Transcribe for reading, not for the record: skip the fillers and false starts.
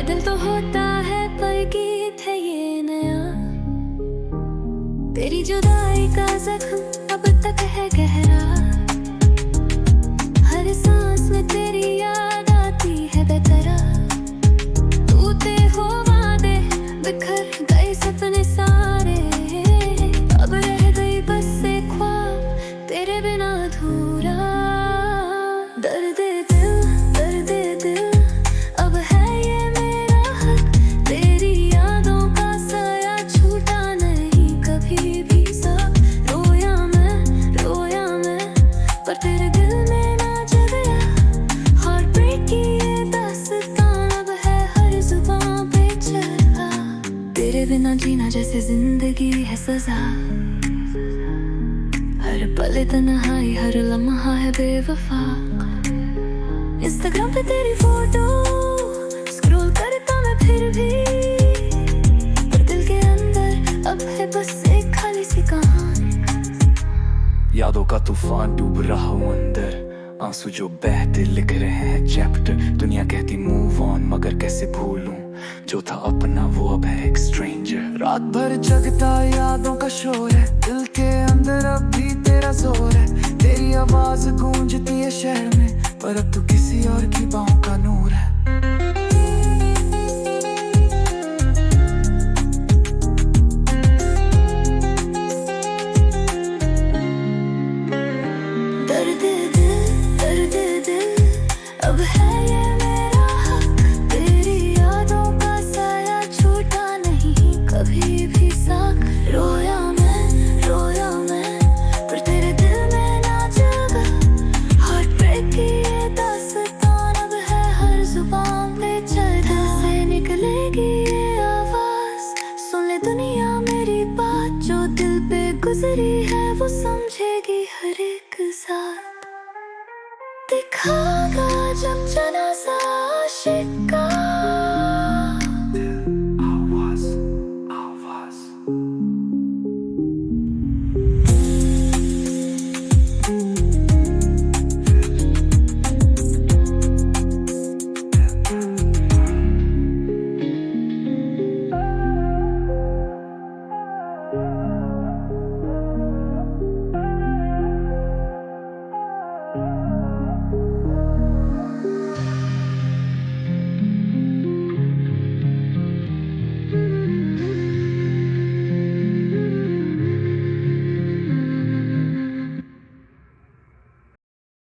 दिल तो होता है पर गीत है ये नया। तेरी जुदाई का जख्म अब तक है गहरा, हर सांस में तेरी याद आती है बेकरार। टूटे हो वादे, बिखर गए सपने सारे, अब रह गई बस एक ख्वाब तेरे बिना अधूरा। दर्द दिल अब है ये मेरा हक, तेरी यादों का साया छूटा नहीं कभी भी साथ। रोया मैं पर तेरे दिल में ना जगया, हार्ट ब्रेक की ये दास्तान अब है हर जुबान पे चढ़ा। तेरे बिना जीना जैसे जिंदगी है सजा, हर पल तन्हाई हर लम्हा है बेवफा। इंस्टाग्राम पे तेरी फोटो स्क्रॉल करता मैं फिर भी, पर दिल के अंदर अब है बस एक खाली सी कहानी। यादों का तूफान डूब रहा हूँ अंदर, आंसू जो बहते लिख रहे हैं चैप्टर। दुनिया कहती मूव ऑन मगर कैसे भूलूं, जो था अपना वो अब है एक स्ट्रेंजर। रात भर जगता यादों का शोर है, दिल के अंदर अब भी तेरा जोर है। तेरी आवाज गूंजती है शहर में, पर अब तू किसी और की बाहों का नूर है। दर्द दिल अब है ये मेरा हक, तेरी यादों का साया छूटा नहीं कभी भी साथ। रोया मैं पर तेरे दिल में ना जगा, हार्ट ब्रेक की ये दास्तान अब है हर जुबान पे चढ़ा। से निकलेगी ये आवाज, सुन ले दुनिया मेरी बात, जो दिल पे गुजरी है वो समझेगी हर एक साथ। दिखागा जब जनाज़ा आशिक का